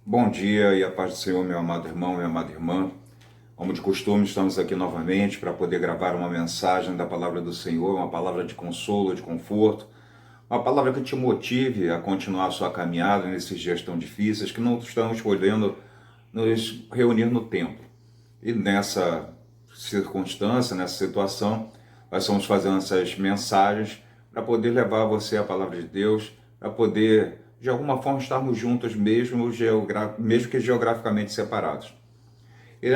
Bom dia e a paz do Senhor, meu amado irmão, minha amada irmã. Como de costume, estamos aqui novamente para poder gravar uma mensagem da palavra do Senhor, uma palavra de consolo, de conforto, uma palavra que te motive a continuar a sua caminhada nesses dias tão difíceis que não estamos podendo nos reunir no templo. E nessa circunstância, nessa situação, nós estamos fazendo essas mensagens para poder levar a você a palavra de Deus, para poder, de alguma forma, estarmos juntos mesmo que geograficamente separados. E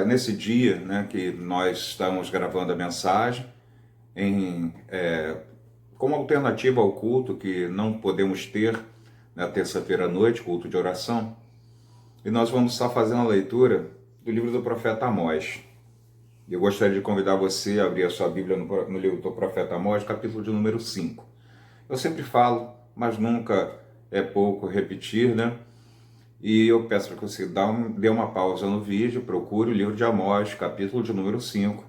nesse dia, né, que nós estamos gravando a mensagem, como alternativa ao culto que não podemos ter na terça-feira à noite, culto de oração, e nós vamos estar fazendo a leitura do livro do profeta Amós. Eu gostaria de convidar você a abrir a sua Bíblia no livro do profeta Amós, capítulo de número 5. Eu sempre falo, mas nunca é pouco repetir, né? E eu peço para que você dê uma pausa no vídeo, procure o livro de Amós, capítulo de número 5.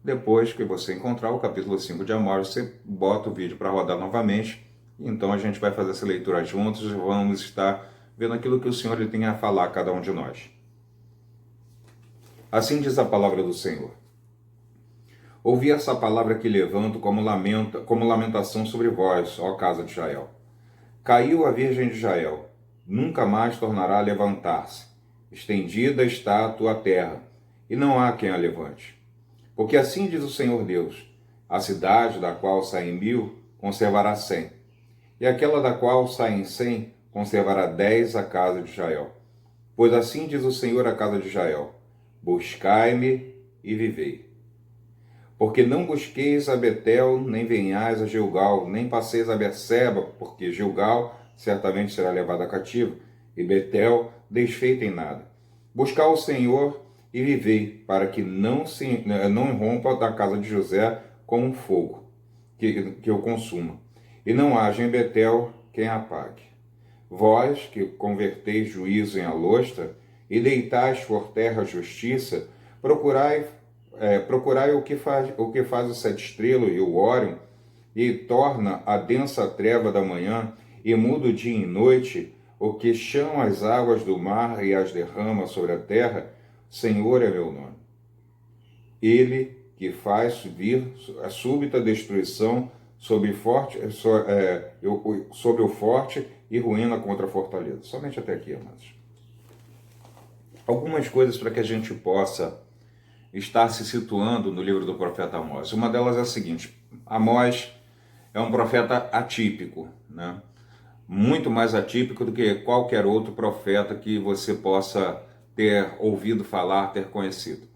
Depois que você encontrar o capítulo 5 de Amós, você bota o vídeo para rodar novamente. Então a gente vai fazer essa leitura juntos e vamos estar vendo aquilo que o Senhor ele tem a falar a cada um de nós. Assim diz a palavra do Senhor. Ouvi essa palavra que levanto como lamentação sobre vós, ó casa de Israel. Caiu a Virgem de Israel, nunca mais tornará a levantar-se. Estendida está a tua terra, e não há quem a levante. Porque assim diz o Senhor Deus, a cidade da qual saem 1000, conservará 100, e aquela da qual saem 100, conservará 10 a casa de Israel. Pois assim diz o Senhor à casa de Israel, buscai-me e vivei. Porque não busqueis a Betel, nem venhais a Gilgal, nem passeis a Berseba, porque Gilgal certamente será levada cativa, e Betel desfeita em nada. Buscar o Senhor e vivei, para que não irrompa da casa de José como um fogo, que o consuma, e não haja em Betel quem apague. Vós, que converteis juízo em alosta, e deitais por terra a justiça, procurai o que faz o sete estrelas e o Órion, e torna a densa treva da manhã, e muda o dia em noite, o que chama as águas do mar e as derrama sobre a terra, Senhor é meu nome. Ele que faz vir a súbita destruição sobre o forte e ruína contra a fortaleza. Somente até aqui, amados. Algumas coisas para que a gente possa estar se situando no livro do profeta Amós. Uma delas é a seguinte: Amós é um profeta atípico, né? Muito mais atípico do que qualquer outro profeta que você possa ter ouvido falar, ter conhecido.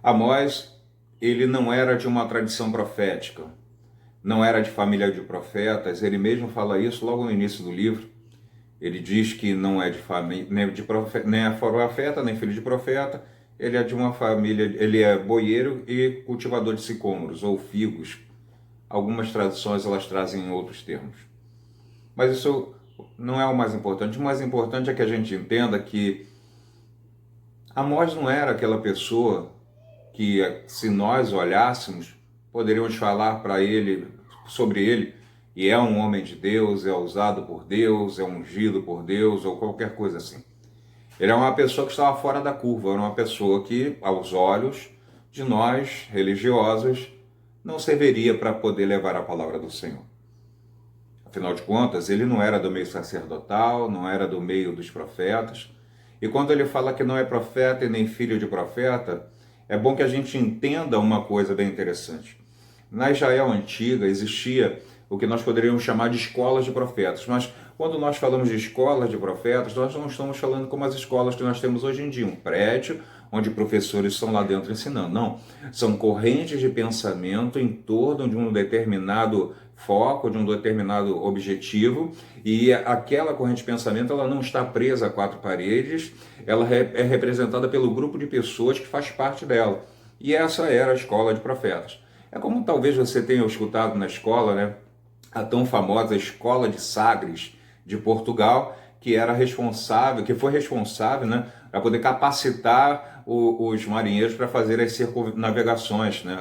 Amós, ele não era de uma tradição profética, não era de família de profetas, ele mesmo fala isso logo no início do livro. Ele diz que não é de família, nem é profeta, nem filho de profeta. Ele é de uma família, ele é boieiro e cultivador de sicômoros ou figos. Algumas traduções elas trazem outros termos. Mas isso não é o mais importante. O mais importante é que a gente entenda que Amós não era aquela pessoa que, se nós olhássemos, poderíamos falar para ele, sobre ele, e é um homem de Deus, é usado por Deus, é ungido por Deus, ou qualquer coisa assim. Ele é uma pessoa que estava fora da curva, era uma pessoa que, aos olhos de nós, religiosos, não serviria para poder levar a palavra do Senhor. Afinal de contas, ele não era do meio sacerdotal, não era do meio dos profetas. E quando ele fala que não é profeta e nem filho de profeta, é bom que a gente entenda uma coisa bem interessante. Na Israel antiga existia o que nós poderíamos chamar de escolas de profetas, mas quando nós falamos de escolas de profetas, nós não estamos falando como as escolas que nós temos hoje em dia, um prédio onde professores estão lá dentro ensinando. Não, são correntes de pensamento em torno de um determinado foco, de um determinado objetivo, e aquela corrente de pensamento ela não está presa a quatro paredes, ela é representada pelo grupo de pessoas que faz parte dela. E essa era a escola de profetas. É como talvez você tenha escutado na escola, né? A tão famosa Escola de Sagres de Portugal, que foi responsável, né, para poder capacitar os marinheiros para fazer as circunnavegações, né,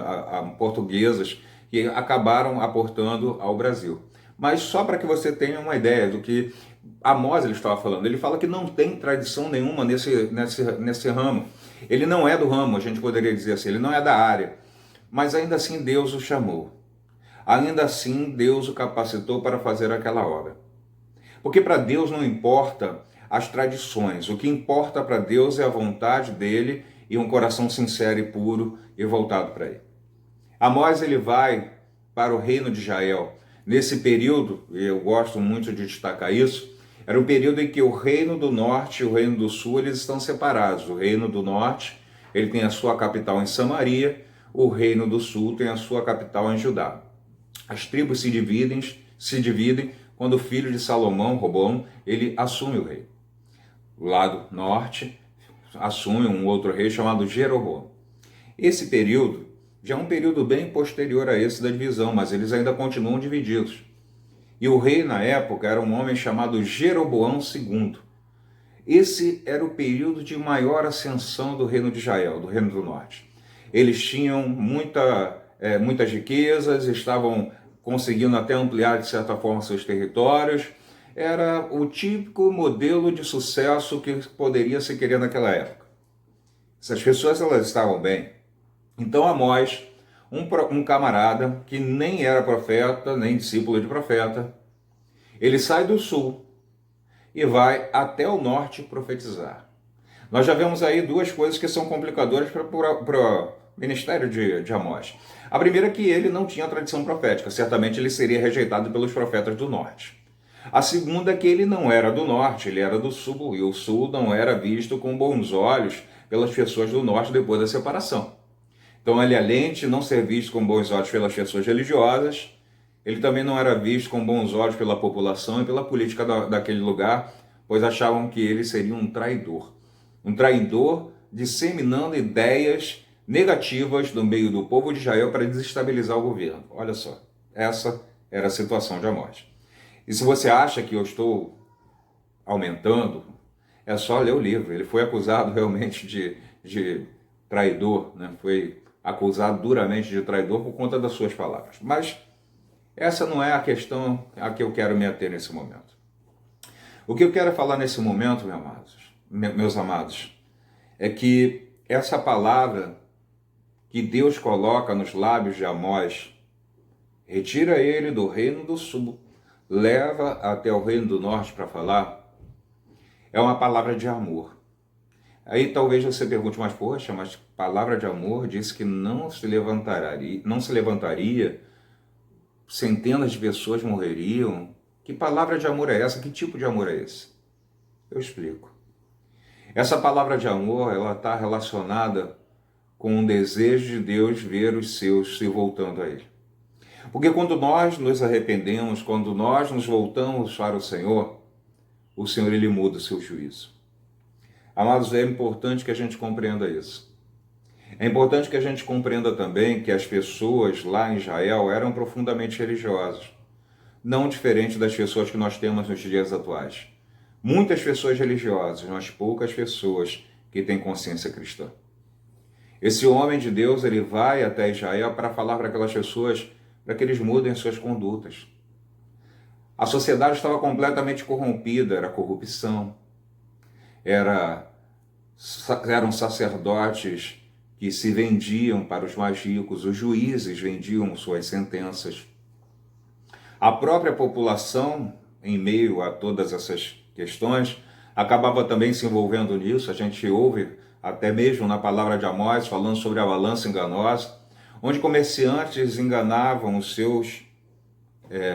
portuguesas, que acabaram aportando ao Brasil. Mas só para que você tenha uma ideia do que Amós ele estava falando, ele fala que não tem tradição nenhuma nesse ramo. Ele não é do ramo, a gente poderia dizer assim, ele não é da área, mas ainda assim Deus o chamou. Ainda assim Deus o capacitou para fazer aquela obra. Porque para Deus não importa as tradições, o que importa para Deus é a vontade dele e um coração sincero e puro e voltado para ele. Amós ele vai para o reino de Israel. Nesse período, e eu gosto muito de destacar isso, era um período em que o reino do norte e o reino do sul eles estão separados. O reino do norte ele tem a sua capital em Samaria, o reino do sul tem a sua capital em Judá. As tribos se dividem quando o filho de Salomão, Roboão, ele assume o reino. O lado norte assume um outro rei chamado Jeroboão. Esse período já é um período bem posterior a esse da divisão, mas eles ainda continuam divididos. E o rei na época era um homem chamado Jeroboão II. Esse era o período de maior ascensão do reino de Israel, do reino do norte. Eles tinham muitas riquezas, estavam conseguindo até ampliar de certa forma seus territórios. Era o típico modelo de sucesso que poderia se querer naquela época. Essas pessoas elas estavam bem. Então Amós, um camarada que nem era profeta, nem discípulo de profeta, ele sai do sul e vai até o norte profetizar. Nós já vemos aí duas coisas que são complicadoras para o ministério de Amós. A primeira é que ele não tinha tradição profética, certamente ele seria rejeitado pelos profetas do norte. A segunda é que ele não era do norte, ele era do sul, e o sul não era visto com bons olhos pelas pessoas do norte depois da separação. Então ele, além de não ser visto com bons olhos pelas pessoas religiosas, ele também não era visto com bons olhos pela população e pela política daquele lugar, pois achavam que ele seria um traidor disseminando ideias negativas no meio do povo de Israel para desestabilizar o governo. Olha só, essa era a situação de Amós. E se você acha que eu estou aumentando, é só ler o livro. Ele foi acusado realmente de traidor, né? Foi acusado duramente de traidor por conta das suas palavras. Mas essa não é a questão a que eu quero me ater nesse momento. O que eu quero falar nesse momento, meus amados, é que essa palavra que Deus coloca nos lábios de Amós, retira ele do reino do sul, leva até o reino do norte para falar, é uma palavra de amor. Aí talvez você pergunte, mas poxa, mas palavra de amor diz que não se levantaria, centenas de pessoas morreriam. Que palavra de amor é essa? Que tipo de amor é esse? Eu explico. Essa palavra de amor, ela está relacionada com o desejo de Deus ver os seus se voltando a Ele. Porque quando nós nos arrependemos, quando nós nos voltamos para o Senhor Ele muda o seu juízo. Amados, é importante que a gente compreenda isso. É importante que a gente compreenda também que as pessoas lá em Israel eram profundamente religiosas, não diferente das pessoas que nós temos nos dias atuais. Muitas pessoas religiosas, mas poucas pessoas que têm consciência cristã. Esse homem de Deus, ele vai até Israel para falar para aquelas pessoas, para que eles mudem suas condutas. A sociedade estava completamente corrompida, era corrupção, eram sacerdotes que se vendiam para os mais ricos, os juízes vendiam suas sentenças. A própria população, em meio a todas essas questões, acabava também se envolvendo nisso. A gente ouve até mesmo na palavra de Amós falando sobre a balança enganosa, onde comerciantes enganavam os seus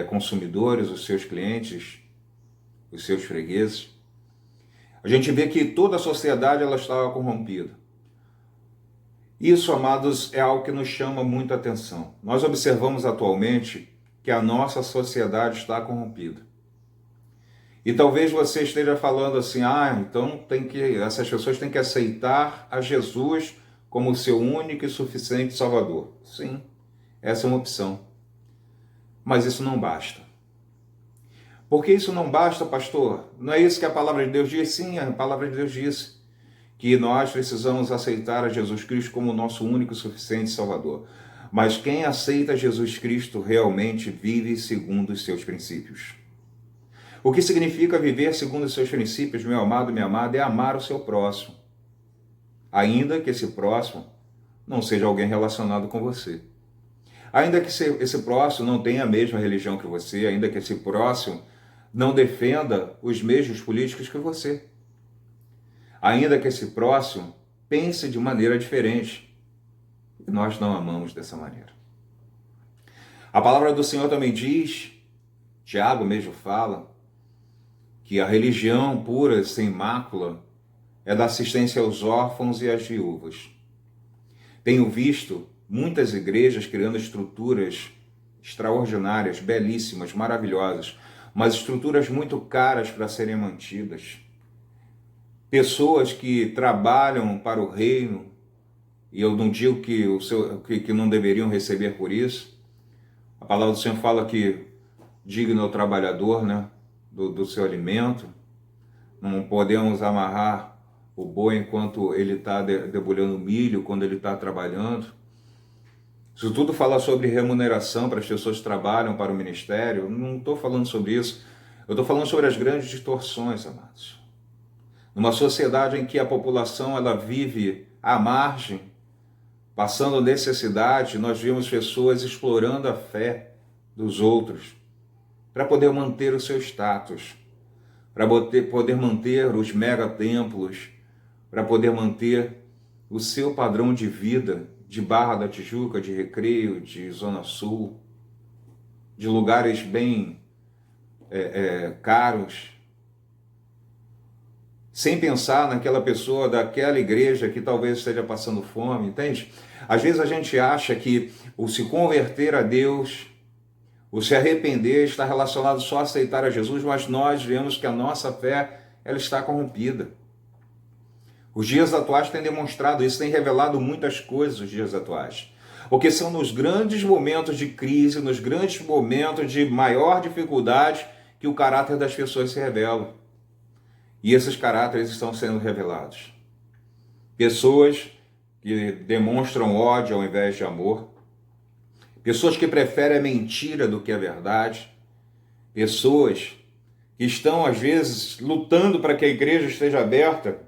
consumidores, os seus clientes, os seus fregueses. A gente vê que toda a sociedade ela estava corrompida. Isso, amados, é algo que nos chama muita atenção. Nós observamos atualmente que a nossa sociedade está corrompida. E talvez você esteja falando assim, então essas pessoas têm que aceitar a Jesus como seu único e suficiente Salvador. Sim, essa é uma opção. Mas isso não basta. Por que isso não basta, pastor? Não é isso que a palavra de Deus diz? Sim, a palavra de Deus diz que nós precisamos aceitar a Jesus Cristo como nosso único e suficiente Salvador. Mas quem aceita Jesus Cristo realmente vive segundo os seus princípios. O que significa viver segundo os seus princípios, meu amado, minha amada, é amar o seu próximo, ainda que esse próximo não seja alguém relacionado com você. Ainda que esse próximo não tenha a mesma religião que você, ainda que esse próximo não defenda os mesmos políticos que você. Ainda que esse próximo pense de maneira diferente. E nós não amamos dessa maneira. A palavra do Senhor também diz, Tiago mesmo fala, que a religião pura, sem mácula, é da assistência aos órfãos e às viúvas. Tenho visto muitas igrejas criando estruturas extraordinárias, belíssimas, maravilhosas, mas estruturas muito caras para serem mantidas. Pessoas que trabalham para o reino, e eu não digo que não deveriam receber por isso. A palavra do Senhor fala que digno é o trabalhador, né, do seu alimento. Não podemos amarrar o boi enquanto ele está debulhando milho, quando ele está trabalhando. Isso tudo fala sobre remuneração para as pessoas que trabalham para o ministério. Não estou falando sobre isso. Eu estou falando sobre as grandes distorções, amados. Numa sociedade em que a população ela vive à margem, passando necessidade, nós vemos pessoas explorando a fé dos outros para poder manter o seu status, para poder manter os megatemplos, para poder manter o seu padrão de vida de Barra da Tijuca, de Recreio, de Zona Sul, de lugares bem caros, sem pensar naquela pessoa daquela igreja que talvez esteja passando fome, entende? Às vezes a gente acha que o se converter a Deus, o se arrepender está relacionado só a aceitar a Jesus, mas nós vemos que a nossa fé ela está corrompida. Os dias atuais têm demonstrado isso, têm revelado muitas coisas os dias atuais. Porque são nos grandes momentos de crise, nos grandes momentos de maior dificuldade, que o caráter das pessoas se revela. E esses caráteres estão sendo revelados. Pessoas que demonstram ódio ao invés de amor. Pessoas que preferem a mentira do que a verdade. Pessoas que estão, às vezes, lutando para que a igreja esteja aberta,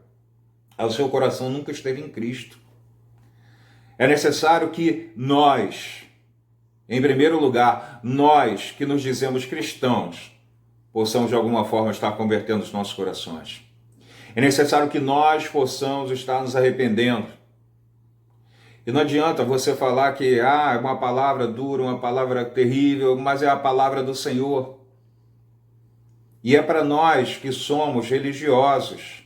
o seu coração nunca esteve em Cristo. É necessário que nós, em primeiro lugar, nós que nos dizemos cristãos, possamos de alguma forma estar convertendo os nossos corações. É necessário que nós possamos estar nos arrependendo. E não adianta você falar que é uma palavra dura, uma palavra terrível, mas é a palavra do Senhor. E é para nós que somos religiosos.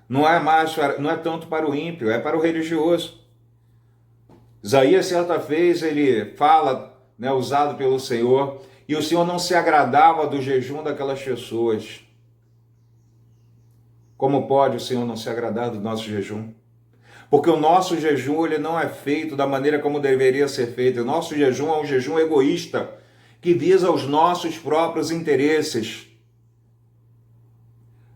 Não é tanto para o ímpio, é para o religioso. Isaías, certa vez, ele fala, usado pelo Senhor, e o Senhor não se agradava do jejum daquelas pessoas. Como pode o Senhor não se agradar do nosso jejum? Porque o nosso jejum ele não é feito da maneira como deveria ser feito. O nosso jejum é um jejum egoísta, que visa os nossos próprios interesses.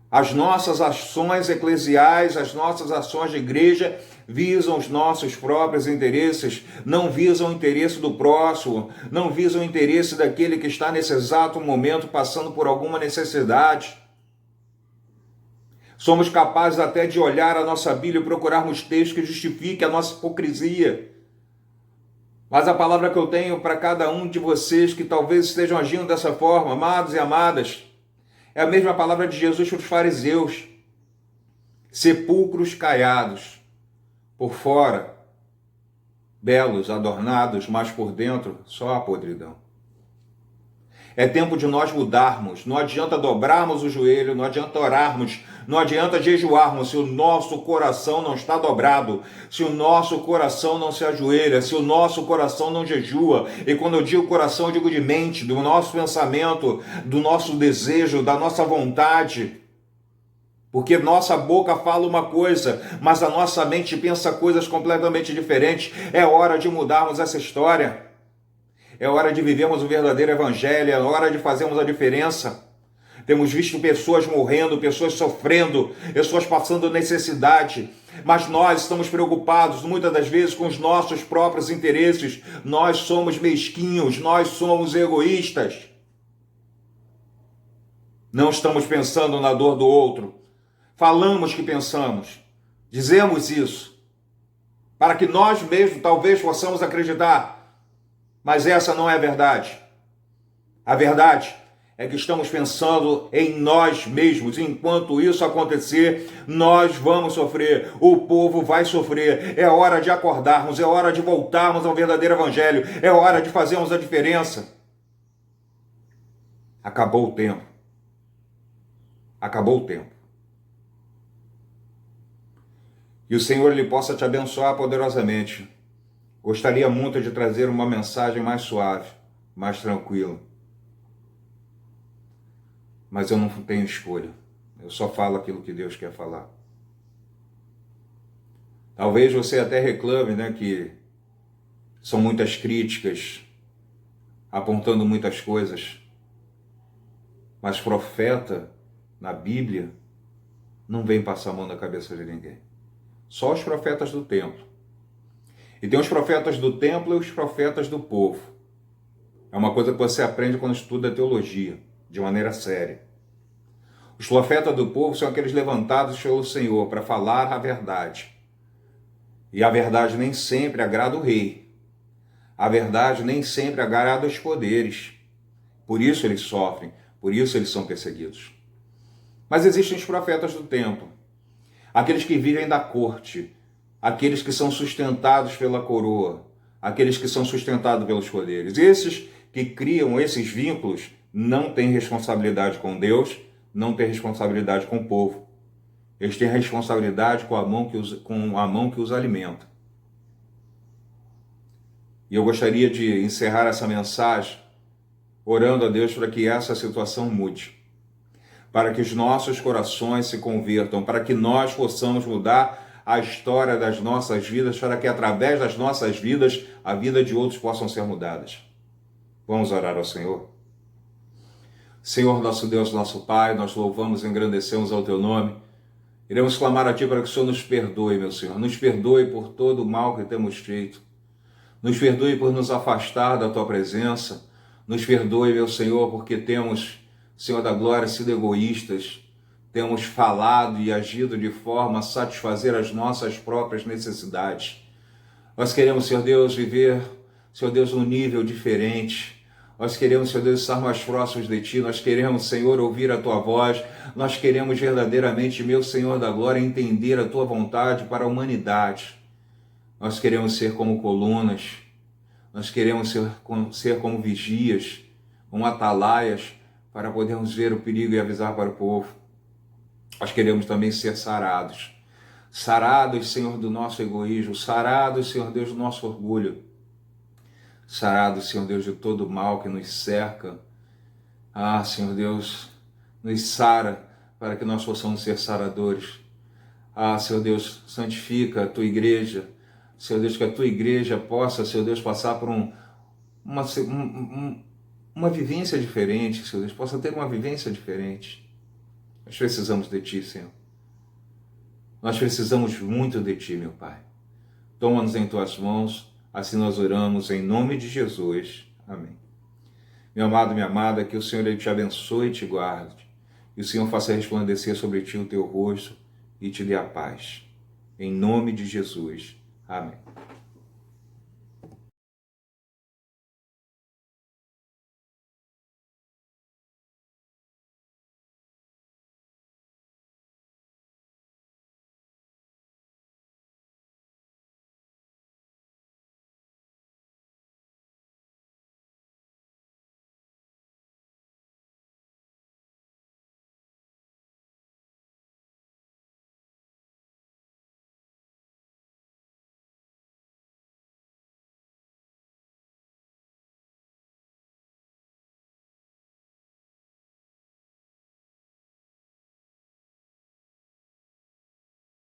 As nossas ações eclesiais, as nossas ações de igreja visam os nossos próprios interesses, não visam o interesse do próximo, não visam o interesse daquele que está nesse exato momento passando por alguma necessidade. Somos capazes até de olhar a nossa Bíblia e procurarmos textos que justifiquem a nossa hipocrisia. Mas a palavra que eu tenho para cada um de vocês que talvez estejam agindo dessa forma, amados e amadas, é a mesma palavra de Jesus para os fariseus. Sepulcros caiados, por fora, belos, adornados, mas por dentro, só a podridão. É tempo de nós mudarmos. Não adianta dobrarmos o joelho, não adianta orarmos, não adianta jejuarmos se o nosso coração não está dobrado, se o nosso coração não se ajoelha, se o nosso coração não jejua. E quando eu digo coração, eu digo de mente, do nosso pensamento, do nosso desejo, da nossa vontade. Porque nossa boca fala uma coisa, mas a nossa mente pensa coisas completamente diferentes. É hora de mudarmos essa história. É hora de vivermos o verdadeiro evangelho, é hora de fazermos a diferença. Temos visto pessoas morrendo, pessoas sofrendo, pessoas passando necessidade, mas nós estamos preocupados muitas das vezes com os nossos próprios interesses. Nós somos mesquinhos, nós somos egoístas. não estamos pensando na dor do outro. Falamos que pensamos, dizemos isso, para que nós mesmos talvez possamos acreditar, mas essa não é a verdade. A verdade é que estamos pensando em nós mesmos. Enquanto isso acontecer, nós vamos sofrer. O povo vai sofrer. É hora de acordarmos, é hora de voltarmos ao verdadeiro evangelho. É hora de fazermos a diferença. Acabou o tempo. Acabou o tempo. E o Senhor Ele possa te abençoar poderosamente. Gostaria muito de trazer uma mensagem mais suave, mais tranquila. Mas eu não tenho escolha. Eu só falo aquilo que Deus quer falar. Talvez você até reclame, né, que são muitas críticas, apontando muitas coisas. Mas profeta, na Bíblia, não vem passar a mão na cabeça de ninguém. Só os profetas do templo. E tem os profetas do templo e os profetas do povo. É uma coisa que você aprende quando estuda teologia, de maneira séria. Os profetas do povo são aqueles levantados pelo Senhor para falar a verdade. E a verdade nem sempre agrada o rei. A verdade nem sempre agrada os poderes. Por isso eles sofrem, por isso eles são perseguidos. Mas existem os profetas do templo, aqueles que vivem da corte, aqueles que são sustentados pela coroa, aqueles que são sustentados pelos poderes. Esses que criam esses vínculos não têm responsabilidade com Deus, não têm responsabilidade com o povo. Eles têm responsabilidade com a mão que os alimenta. E eu gostaria de encerrar essa mensagem orando a Deus para que essa situação mude, para que os nossos corações se convertam, para que nós possamos mudar a história das nossas vidas, para que através das nossas vidas, a vida de outros possam ser mudadas. Vamos orar ao Senhor? Senhor, nosso Deus, nosso Pai, nós louvamos e engrandecemos ao Teu nome. Iremos clamar a Ti para que o Senhor nos perdoe, meu Senhor. Nos perdoe por todo o mal que temos feito. Nos perdoe por nos afastar da Tua presença. Nos perdoe, meu Senhor, porque temos, Senhor da glória, sido egoístas. Temos falado e agido de forma a satisfazer as nossas próprias necessidades. Nós queremos, Senhor Deus, viver, Senhor Deus, num nível diferente. Nós queremos, Senhor Deus, estar mais próximos de Ti. Nós queremos, Senhor, ouvir a Tua voz. Nós queremos verdadeiramente, meu Senhor da glória, entender a Tua vontade para a humanidade. Nós queremos ser como colunas. Nós queremos ser como vigias, como atalaias, para podermos ver o perigo e avisar para o povo. Nós queremos também ser sarados. Sarados, Senhor, do nosso egoísmo. Sarados, Senhor Deus, do nosso orgulho. Sarados, Senhor Deus, de todo o mal que nos cerca. Ah, Senhor Deus, nos sara para que nós possamos ser saradores. Ah, Senhor Deus, santifica a Tua igreja. Senhor Deus, que a Tua igreja possa, Senhor Deus, passar por uma vivência diferente, Senhor Deus, possa ter uma vivência diferente. Nós precisamos de Ti, Senhor. Nós precisamos muito de Ti, meu Pai. Toma-nos em Tuas mãos. Assim nós oramos em nome de Jesus. Amém. Meu amado, minha amada, que o Senhor Ele te abençoe e te guarde. E o Senhor faça resplandecer sobre ti o teu rosto e te dê a paz. Em nome de Jesus. Amém.